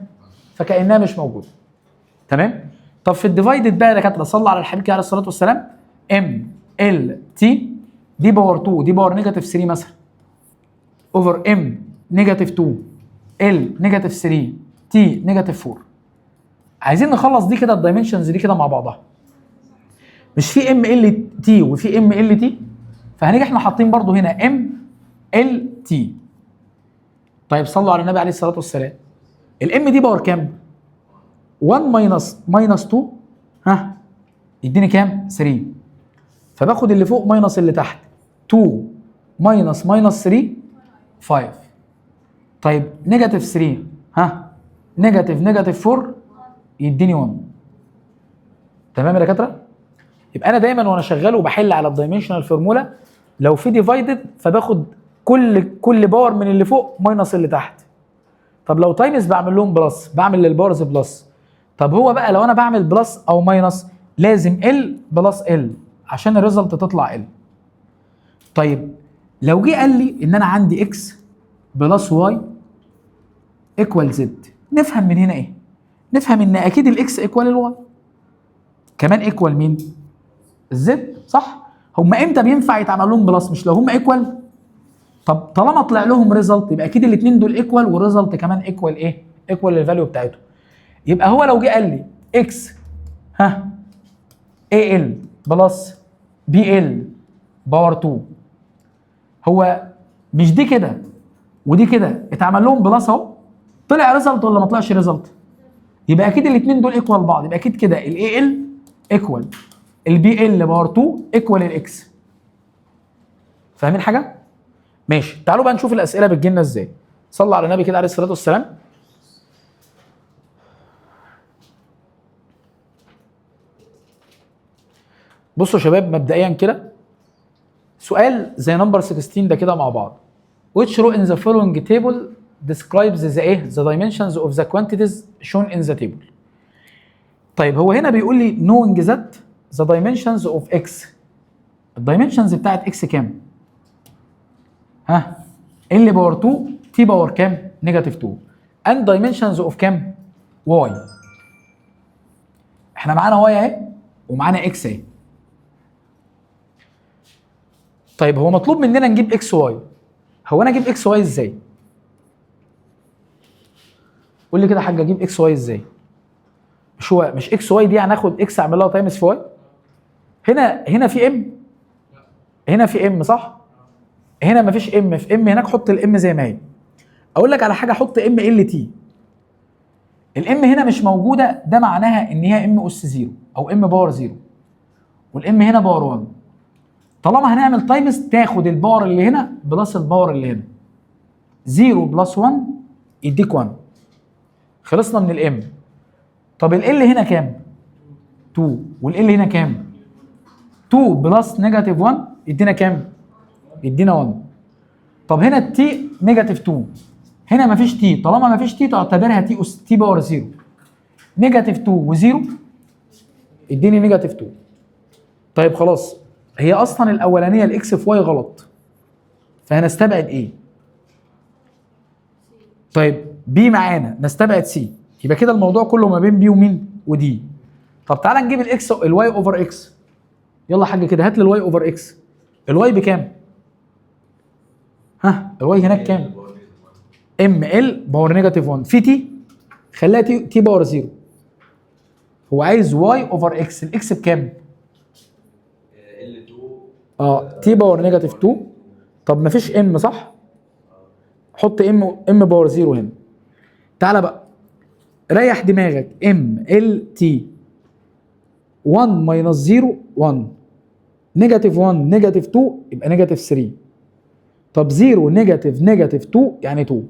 A: فكانها مش موجوده. تمام؟ طب في الديفايدد بقى يا دكاتره، صلى على الحبيب عليه الصلاه والسلام. ام ال تي دي باور 2 دي باور نيجاتيف 3 مثلا، اوفر ام نيجاتيف 2 ال نيجاتيف 3 تي نيجاتيف 4. عايزين نخلص دي كده الدايمنشنز دي كده مع بعضها. مش في ام ال تي وفي ام ال تي، فهنيجي احنا حاطين برضو هنا ام ال تي. طيب صلوا على النبي عليه الصلاه والسلام. الام دي باور كام؟ 1 ماينس 2 ها يديني كام؟ 3. فباخد اللي فوق ماينس اللي تحت. 2 ماينس 3 5. طيب نيجاتيف 3 ها نيجاتيف 4 يديني 1. تمام يا دكاتره؟ يبقى انا دايما وانا شغال وبحل على الدايمنشنال فورمولا، لو في ديفايدد فباخد كل باور من اللي فوق ماينس اللي تحت. طب لو تايمز بعمل لهم بلس، بعمل للباورز بلس. طب هو بقى لو انا بعمل بلس او ماينس لازم ال بلس ال عشان الريزلت تطلع ال. طيب لو جه قال لي ان انا عندي اكس بلس واي ايكوال زد، نفهم من هنا ايه؟ نفهم ان اكيد الاكس ايكوال الواي، كمان ايكوال مين؟ الزد، صح؟ هما امتى بينفع يتعمل لهم بلس؟ مش لو هما ايكوال. طب طالما طلع لهم ريزلت يبقى اكيد الاثنين دول ايكوال، والريزلت كمان ايكوال ايه؟ ايكوال للفاليو بتاعته. يبقى هو لو جه قال لي اكس ها اي ال بلس بي ال باور 2، هو مش دي كده ودي كده اتعمل لهم بلس اهو، طلع ريزلت ولا ما طلعش ريزلت؟ يبقى اكيد الاثنين دول ايكوال بعض، يبقى اكيد كده الاي ال ايكوال البي ال باور 2 ايكوال الاكس. فاهمين حاجه؟ ماشي. تعالوا بقى نشوف الاسئله بتجي لنا ازاي. صلى على النبي كده عليه الصلاه والسلام. بصوا يا شباب مبدئيا كده سؤال زي نمبر 16 ده كده مع بعض. Which row in the following table describes the ايه؟ The dimensions of the quantities shown in the table. طيب هو هنا بيقول لي knowing that the dimensions of x. الدايمنشنز بتاعت x كام؟ ها؟ ال باور 2 تي باور كام؟ نيجاتيف 2. and dimensions of كام؟ y. احنا معانا y اهي ومعانا x اهي. طيب هو مطلوب مننا نجيب اكس واي. هو انا اجيب اكس واي ازاي؟ قول لي كده يا حاج اجيب اكس واي ازاي؟ مش اكس واي دي هناخد اكس اعمل لها تايمز في واي؟ هنا في ام، هنا في ام صح؟ هنا مفيش ام، في ام هناك حط الام زي ما هي. اقول لك على حاجه، حط ام ال تي. الام هنا مش موجوده، ده معناها ان هي ام اس 0 او ام باور 0، والام هنا باور 1. طالما هنعمل تايمز تاخد الباور اللي هنا بلس الباور اللي هنا. 0 بلس 1 يديك 1. خلصنا من الام. طب ال هنا كام؟ 2. والال هنا كام؟ 2 بلس نيجاتيف 1 يدينا كام؟ يدينا 1. طب هنا التي نيجاتيف 2. هنا مفيش تي، طالما مفيش تي تعتبرها تي اس تي باور 0. نيجاتيف 2 و0 يديني نيجاتيف 2. طيب خلاص، هي اصلا الاولانيه الاكس في واي غلط، فهنستبعد ايه؟ طيب بي معانا نستبعد سي، يبقى كده الموضوع كله ما بين بي ومين؟ ودي. طب تعالى نجيب الاكس الواي اوفر اكس. يلا يا حاج كده هات لي الواي اوفر اكس. الواي بكام؟ ها الواي هناك كام؟ ام ال باور نيجاتيف 1 في تي، خليها تي باور 0. هو عايز واي اوفر اكس، الاكس بكام؟ تي باور نيجاتيف 2. طب مفيش ام صح؟ حط ام باور 0 هنا. تعالى بقى ريح دماغك، ام ال تي 1 ماينس 0 1، نيجاتيف 1 نيجاتيف 2 يبقى نيجاتيف 3. طب 0 نيجاتيف نيجاتيف 2 يعني 2.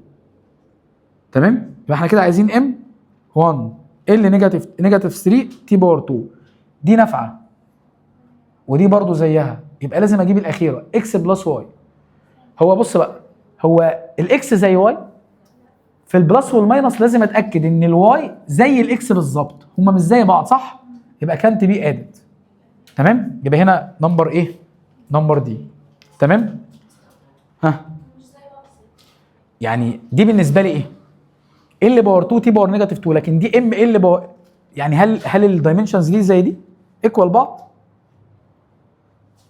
A: تمام؟ يبقى احنا كده عايزين ام 1 ال نيجاتيف نيجاتيف 3 تي باور 2. دي نافعه ودي برضو زيها، يبقى لازم اجيب الاخيره اكس بلس واي. هو بص بقى، هو الاكس زي واي في البلس والماينس، لازم اتاكد ان الواي زي الاكس بالظبط، هما مش زي بعض صح؟ يبقى كانت بي ادد. تمام؟ يبقى هنا نمبر ايه؟ نمبر دي. تمام؟ ها يعني دي بالنسبه لي ايه؟ ال باور 2 تي باور نيجاتيف 2، لكن دي ام ال باور، يعني هل الدايمنشنز دي زي دي؟ ايكوال بعض؟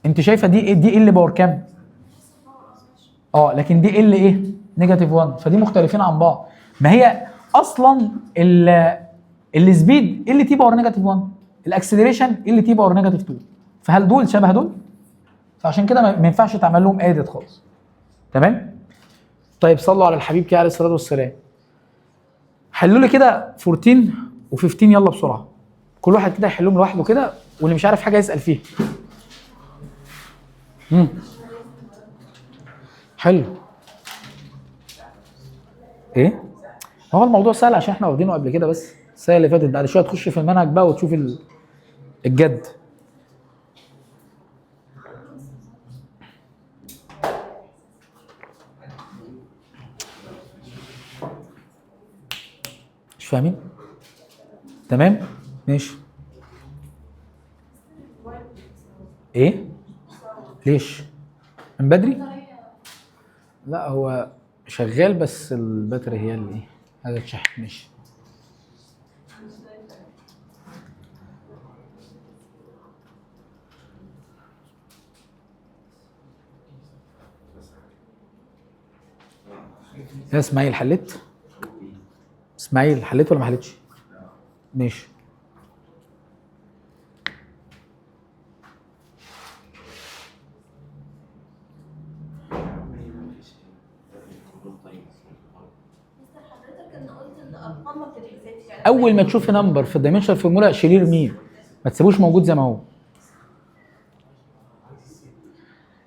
A: انت شايفه دي دي ال باور كام؟ لكن دي ال ايه؟ نيجاتيف 1، فدي مختلفين عن بعض. ما هي اصلا السبيد ال تي باور نيجاتيف 1، الاكسلريشن ال تي باور نيجاتيف 2، فهل دول شبه دول؟ فعشان كده ما ينفعش تعمل لهم ادد خالص. تمام؟ طيب صلوا على الحبيب كده عليه الصلاه والسلام. حلوا لي كده 14 و15 يلا بسرعه. كل واحد كده يحلهم لوحده كده، واللي مش عارف حاجه يسال فيها. حلو. ايه؟ هو الموضوع سهل عشان احنا واخدينه قبل كده، بس السنه اللي فاتت. بعد شويه تخش في المنهج بقى وتشوف الجد. مش فاهمين؟ تمام؟ ماشي. ايه؟ ليش؟ من بدري؟ لا هو شغال بس الباتري هي اللي ايه؟ هذا اتشحن. ماشي. يا اسماعيل حليت؟ اسماعيل حليت ولا ما حليتش؟ ماشي. اول ما تشوفي نمبر في الدايمنشن فورمولا شيليه ارميه، ما تسيبوش موجود زي ما هو.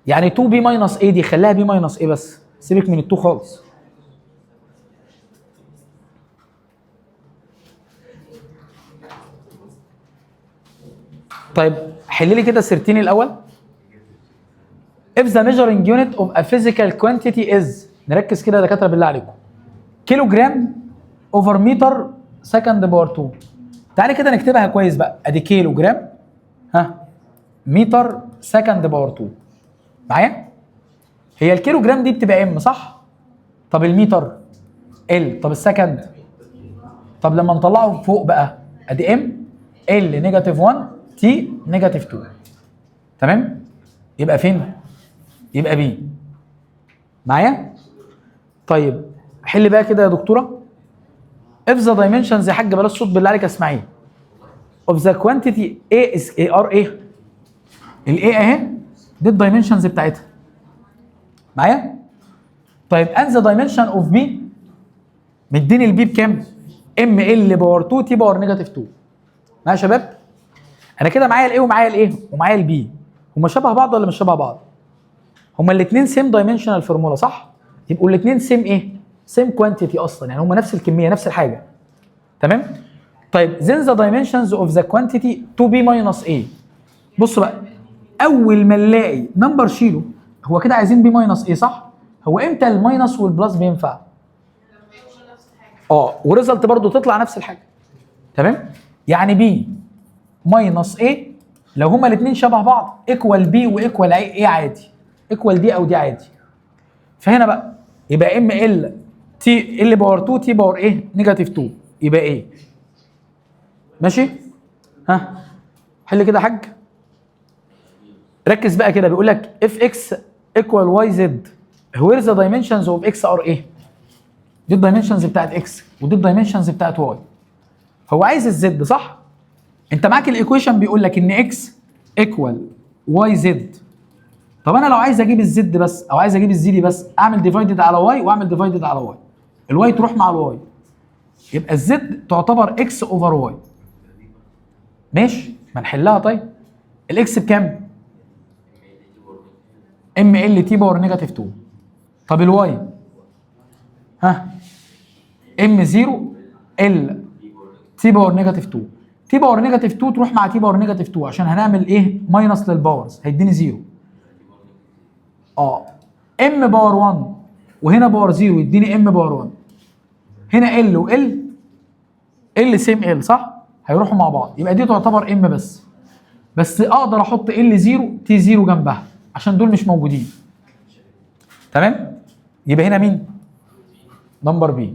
A: يعني 2 بي ماينس ايه دي خليها بي ماينس ايه بس، سيبك من ال2 خالص. طيب حل لي كده سيرتين الاول. if the measuring unit of a physical quantity is، نركز كده يا دكاتره بالله عليكم، كيلو جرام اوفر متر سكند باور 2. تعالى كده نكتبها كويس بقى، ادي كيلو جرام متر سكند باور 2 معايا. هي الكيلو جرام دي بتبقى ام صح؟ طب المتر ال، طب السكند، طب لما نطلعه فوق بقى ادي ام ال نيجاتيف 1 تي نيجاتيف 2. تمام؟ يبقى فين؟ يبقى بي معايا. طيب حل بقى كده يا دكتوره. if the dimensions يا حاج بلاش صوت بالله عليك اسمعيه. of the quantity A is A are ايه؟ ال A اهي دي الدايمنشنز بتاعتها معايا. طيب and the dimension of B مديني البي بكام؟ ام ال باور 2 تي باور نيجاتيف 2. معايا يا شباب؟ انا كده معايا الايه ومعايا الايه ومعايا البي، هما شبه بعض ولا مش شبه بعض؟ هما الاثنين سيم دايمنشنال فورمولا صح؟ يبقوا الاثنين سيم ايه؟ سيم كوانتيتي اصلا، يعني هما نفس الكميه نفس الحاجه. تمام؟ طيب then the dimensions of the quantity to be minus a. بص بقى، اول ما نلاقي نمبر شيله، هو كده عايزين بي ماينس ايه صح؟ هو امتى الماينس والبلس بينفع؟ وريزلت برضو تطلع نفس الحاجه. تمام؟ يعني بي ماينس ايه لو هما الاثنين شبه بعض ايكوال بي وايكوال ايه عادي، ايكوال دي او دي عادي. فهنا بقى يبقى ام ال تي ال باور 2 تي باور ايه نيجاتيف 2 يبقى ايه؟ ماشي؟ حل كده يا حاج. ركز بقى كده، بيقول لك اف اكس ايكوال واي زد وير ذا دايمنشنز اوف اكس ار ايه؟ دي الدايمنشنز بتاعت اكس ودي الدايمنشنز بتاعت واي. هو عايز الزد صح؟ انت معاك الايكويشن بيقول لك ان اكس ايكوال واي زد. طب انا لو عايز اجيب الزد بس او عايز اجيب الزد بس، اعمل ديفايدد على واي واعمل ديفايدد على واي، الواي تروح مع الواي، يبقى الزد تعتبر اكس اوفر واي. ماشي؟ ما نحلها طيب. الاكس بكام؟ ام ال تي باور نيجاتيف 2. طب الواي ها ام 0 ال تي باور نيجاتيف 2. تي باور نيجاتيف 2 تروح مع تي باور نيجاتيف 2 عشان هنعمل ايه؟ ماينس للباورز هيديني 0. ام باور 1 وهنا باور 0 يديني ام باور 1. هنا ال وال ال سيم ال صح؟ هيروحوا مع بعض يبقى دي تعتبر ام بس اقدر احط ال 0 تي 0 جنبها عشان دول مش موجودين. تمام؟ يبقى هنا مين؟ نمبر بي.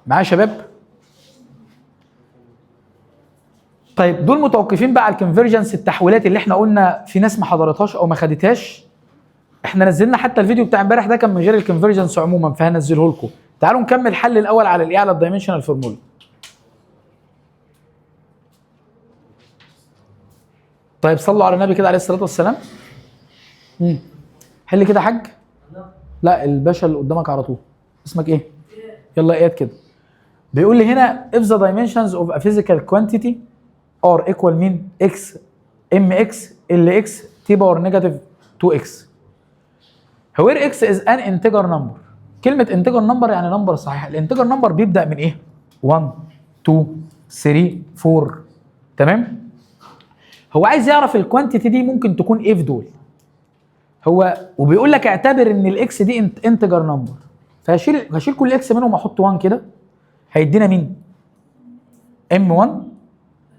A: معايا يا شباب؟ طيب دول متوقفين بقى على الكونفرجنس، التحويلات اللي احنا قلنا في ناس ما حضرتهاش او ما خدتهاش. احنا نزلنا حتى الفيديو بتاع امبارح ده كان من غير الكونفرجنس عموما فهنزله لكم. تعالوا نكمل حل الاول على الايه؟ على الدايمنشنال فورمولا. طيب صلوا على النبي كده عليه الصلاه والسلام. حل كده يا حاج. لا الباشا اللي قدامك على طول. اسمك ايه؟ يلا اياد كده. بيقول لي هنا if the dimensions of a physical quantity are equal مين؟ x mx lx t power negative 2x where x is an integer number. كلمة integer number يعني نمبر صحيح. الانتجر نمبر بيبدأ من ايه؟ 1 2 3 4. تمام؟ هو عايز يعرف الكوانتيتي دي ممكن تكون ايه في دول. هو وبيقول لك اعتبر ان الاكس دي انتجر نمبر، فهشيل كل اكس منهم واحط 1 كده هيدينا مين؟ ام 1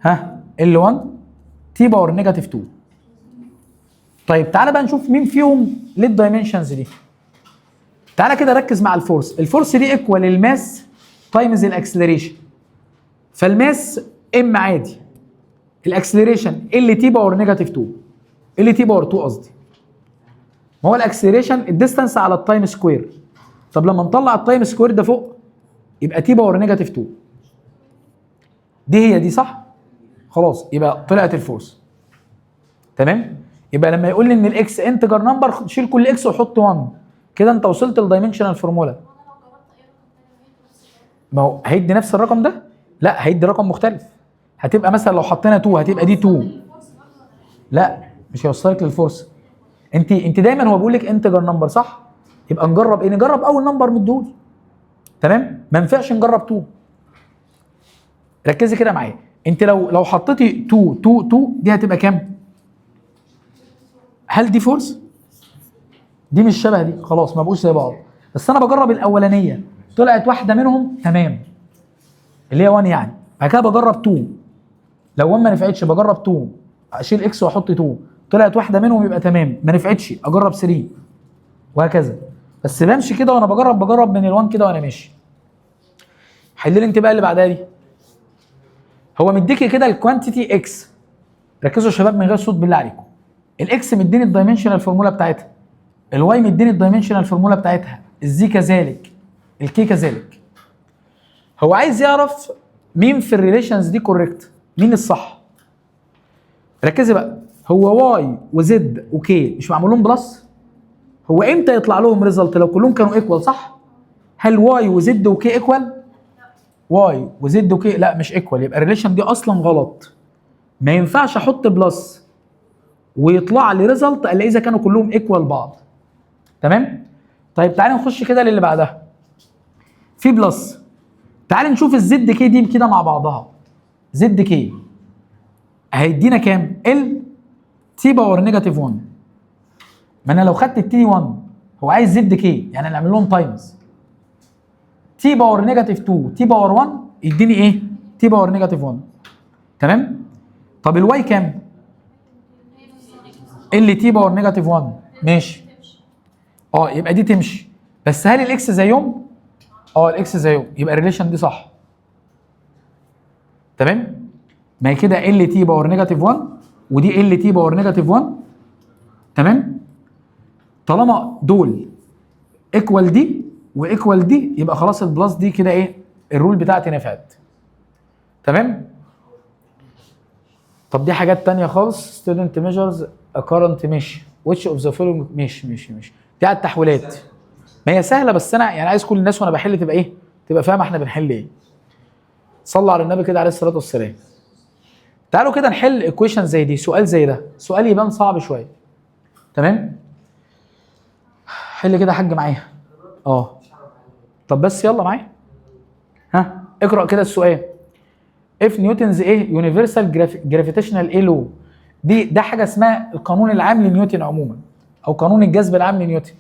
A: ها ال 1 تي باور نيجاتيف 2. طيب تعالى بقى نشوف مين فيهم للدايمنشنز دي. تعالى كده ركز مع الفورس. الفورس دي ايكوال الماس تايمز الاكسلريشن. فالماس ام عادي، الاكسلريشن ال تي باور نيجاتيف 2، ال تي باور 2 قصدي. ما هو الاكسلريشن الديستانس على التايم سكوير. طب لما نطلع التايم سكوير ده فوق يبقى تي باور نيجاتيف 2. دي هي دي صح؟ خلاص يبقى طلعت الفورس. تمام؟ يبقى لما يقول لي ان الاكس انتجر نمبر شيل كل اكس وحط 1 كده انت وصلت للدايمنشنال فورمولا. ما هو هيدي نفس الرقم ده؟ لا هيدي رقم مختلف. هتبقى مثلا لو حطينا 2 هتبقى دي 2. لا مش هيوصلك للفورس. انت دايما هو بيقول لك انتجر نمبر صح؟ يبقى نجرب ايه؟ نجرب اول نمبر من دول. تمام؟ ما ينفعش نجرب 2. ركزي كده معايا. انت لو حطيتي 2 2 2 دي هتبقى كام؟ هل دي فورس؟ دي مش شبه دي، خلاص ما بقوش زي بعض. بس انا بجرب الاولانيه طلعت واحده منهم تمام اللي هي 1 يعني. بعد كده بجرب 2 لو 1 ما نفعتش بجرب 2 اشيل اكس واحط 2 طلعت واحده منهم يبقى تمام، ما نفعتش اجرب 3 وهكذا. بس بمشي كده وانا بجرب من ال1 كده وانا ماشي. حل لي انت بقى اللي بعدها دي. هو مديكي كده الكوانتيتي اكس. ركزوا يا شباب من غير صوت بالله عليكم. الاكس مديني الدايمنشنال فورمولا بتاعتها، الواي مديني الدايمنشنال فورمولا بتاعتها، الزي كذلك، الكي كذلك. هو عايز يعرف مين في الريليشنز دي كوريكت، مين الصح. ركزي بقى. هو واي وزد وكي مش معمول لهم بلس؟ هو امتى يطلع لهم ريزلت؟ لو كلهم كانوا ايكوال صح؟ هل واي وزد وكي ايكوال؟ واي وزد وكي لا مش ايكوال، يبقى الريليشن دي اصلا غلط. ما ينفعش احط بلس ويطلع لي ريزلت الا اذا كانوا كلهم ايكوال بعض. تمام؟ طيب تعالى نخش كده للي بعدها. في بلس. تعالى نشوف الزد كي دي كده مع بعضها. زد كي هيدينا كام؟ ال تي باور نيجاتيف 1. ما انا لو خدت التي 1 هو عايز زد كي يعني نعمل لهم تايمز. تي باور نيجاتيف 2 تي باور 1 يديني ايه؟ تي باور نيجاتيف 1. تمام؟ طب الواي كام؟ ال تي باور نيجاتيف 1 ماشي. يبقى دي تمشي. بس هل الاكس زيهم؟ الاكس زيهم، يبقى الريليشن دي صح. تمام؟ ما هي كده ال تي باور نيجاتيف 1 ودي ال تي باور نيجاتيف 1. تمام؟ طالما دول ايكوال دي وايكوال دي يبقى خلاص البلس دي كده ايه؟ الرول بتاعتي نفعت. تمام؟ طب دي حاجات تانية خالص. student measures a current ماشي which of the following ماشي دي على التحويلات. ما هي سهلة بس انا يعني عايز كل الناس وانا بحل تبقى ايه؟ تبقى فاهمة احنا بنحل ايه. صلوا على النبي كده عليه الصلاة والسلام. تعالوا كده نحل ايكويشن زي دي، سؤال زي ده، سؤال يبان صعب شويه. تمام؟ حل كده يا حاج معايا. طب بس يلا معايا. ها اقرا كده السؤال. اف نيوتنز ايه يونيفرسال جرافيتيشنال ايه لو، ده حاجه اسمها القانون العام لنيوتن عموما، او قانون الجذب العام لنيوتن.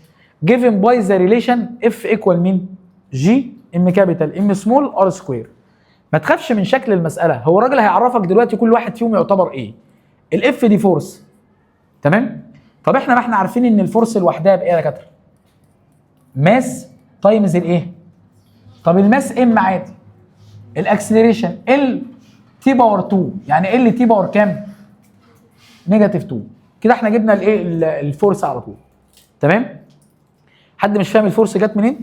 A: given by the relation F equal مين؟ G M capital M small R square. ما تخافش من شكل المساله، هو الراجل هيعرفك دلوقتي كل واحد فيهم يعتبر ايه. الاف دي فورس، تمام؟ طب احنا ما احنا عارفين ان الفورس لوحدها بايه يا دكاتره؟ ماس تايمز الايه؟ طب الماس ام عادي. الاكسلريشن ال تي باور 2، يعني ال تي باور كام؟ نيجاتيف 2. كده احنا جبنا الايه الفورس على طول. تمام؟ حد مش فاهم الفورس جت منين؟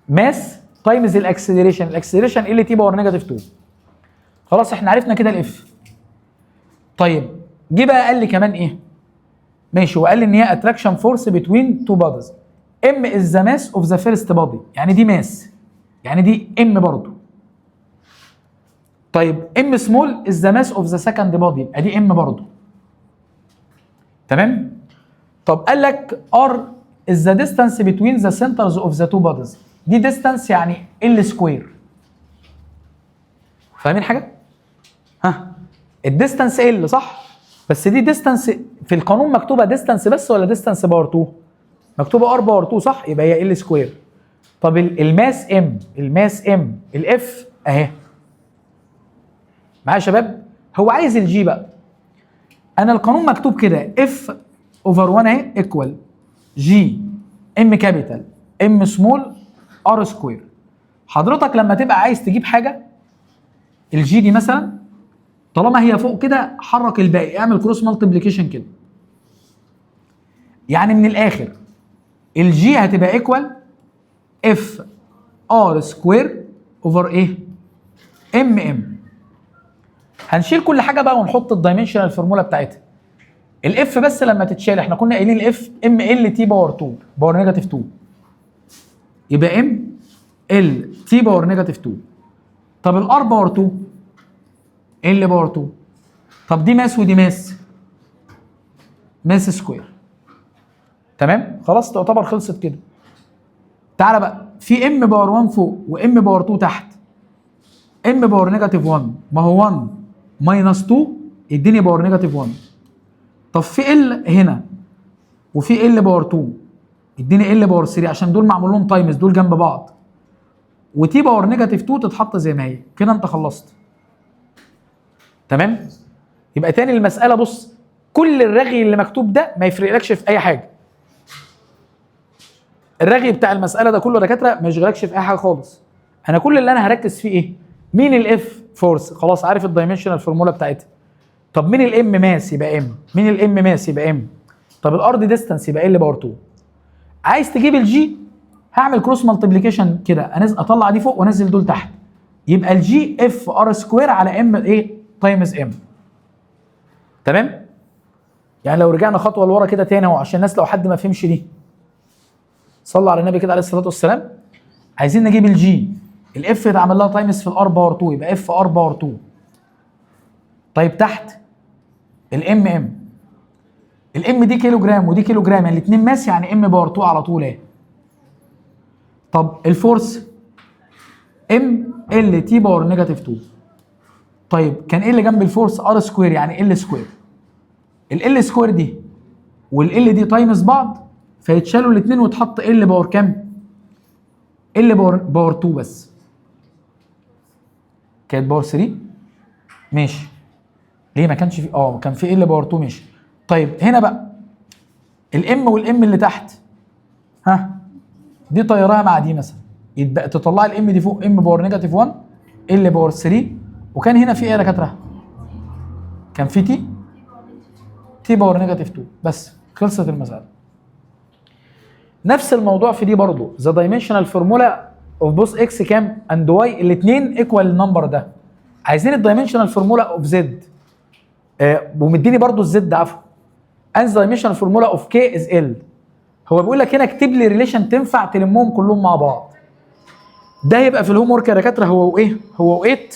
A: ماس تايمز الاكسلريشن، الاكسلريشن ال تي باور نيجاتيف 2. خلاص احنا عرفنا كده الاف. طيب جه بقى قال لي كمان ايه؟ ماشي، وقال لي ان هي اتراكشن فورس بتوين تو بوديز. ام از ذا ماس اوف ذا فيرست بودي، يعني دي ماس، يعني دي ام برضه. طيب ام سمول از ذا ماس اوف ذا سكند بودي، يبقى دي ام برضه. تمام؟ طب قال لك ار is the distance between the centers of the two bodies، دي distance يعني ال سكوير. فاهمين حاجه؟ ها الديستانس ال صح؟ بس دي ديستانس في القانون مكتوبه ديستانس بس ولا ديستانس باور 2؟ مكتوبه ار باور 2 صح؟ يبقى هي ال سكوير. طب الماس ام، الماس ام الاف اهي. معايا يا شباب؟ هو عايز الجي بقى. انا القانون مكتوب كده اف اوفر 1 اهي ايكوال جي ام كابيتال ام سمول ار سكوير. حضرتك لما تبقى عايز تجيب حاجه الجي دي مثلا، طالما هي فوق كده حرك الباقي، اعمل كروس مالتيبليكيشن كده. يعني من الاخر الجي هتبقى ايكوال اف ار سكوير اوفر ايه؟ ام. هنشيل كل حاجه بقى ونحط الدايمنشنال فورمولا بتاعتها. الاف بس لما تتشال، احنا كنا قايلين الاف ام ال تي باور 2 باور نيجاتيف 2، يبقى ام ال تي باور نيجاتيف 2. طب الار باور 2 ال باور 2. طب دي ماس ودي ماس، ماس سكوير. تمام؟ خلاص تعتبر خلصت كده. تعالى بقى في ام باور 1 فوق وام باور 2 تحت. ام باور نيجاتيف 1، ما هو 1 ماينس 2 يديني باور نيجاتيف 1. طب في ال هنا وفي ال باور 2 يديني ال باور 3، عشان دول معمول لهم تايمز، دول جنب بعض. وتي باور نيجاتيف 2 تتحط زي ما هي كده، انت خلصت. تمام؟ يبقى تاني المساله بص، كل الرغي اللي مكتوب ده ما يفرقلكش في اي حاجه. الرغي بتاع المساله ده كله يا دكاتره ما يشغلكش في اي حاجه خالص. انا كل اللي انا هركز فيه ايه؟ مين الاف فورس؟ خلاص عارف الدايمنشنال فورمولا بتاعتها. طب مين الام ماس؟ يبقى ام. مين الام ماس؟ يبقى ام. طب الارض ديستانس يبقى ال باور 2. عايز تجيب الجي، هعمل كروس مالتيبليكيشن كده، اطلع دي فوق وانزل دول تحت، يبقى الجي اف ار سكوير على ام ايه؟ تايمز ام. تمام؟ يعني لو رجعنا خطوه لورا كده تاني اهو، عشان الناس لو حد ما فهمش دي، صلى على النبي كده عليه الصلاه والسلام. عايزين نجيب الجي، الاف اتعمل لها تايمز في الار باور 2، يبقى اف ار باور 2. طيب تحت الام الام دي كيلو جرام ودي كيلو جرام، يعني الاثنين ماس، يعني ام باور 2 على طول اهي. طب الفورس ام ال تي باور نيجاتيف 2. طيب كان ايه اللي جنب الفورس؟ ار سكوير، يعني ال سكوير. ال سكوير دي والال دي تايمز بعض، فيتشالوا الاثنين وتحط ال باور كام؟ ال باور 2 بس. كانت باور 3 ماشي. ليه ما كانش في كان في ال باور 2 ماشي. طيب هنا بقى الام والام اللي تحت، ها دي طيرها مع دي مثلا، يتبقى تطلع الام دي فوق ام باور نيجاتيف 1 ال باور 3، وكان هنا في ايه يا دكاتره؟ كان في تي باور نيجاتيف 2 بس. خلصت المساله. نفس الموضوع في دي برضه، ذا دايمنشنال فورمولا اوف بوث اكس كام اند واي، الاثنين ايكوال النمبر ده. عايزين الدايمنشنال فورمولا اوف زد، ومديني برضه الزد عفوا. and the dimensional formula of k is L. هو بيقول لك هنا اكتب لي ريليشن تنفع تلمهم كلهم مع بعض. ده يبقى في الهوم ورك يا دكاتره. هو وايه؟ هو و8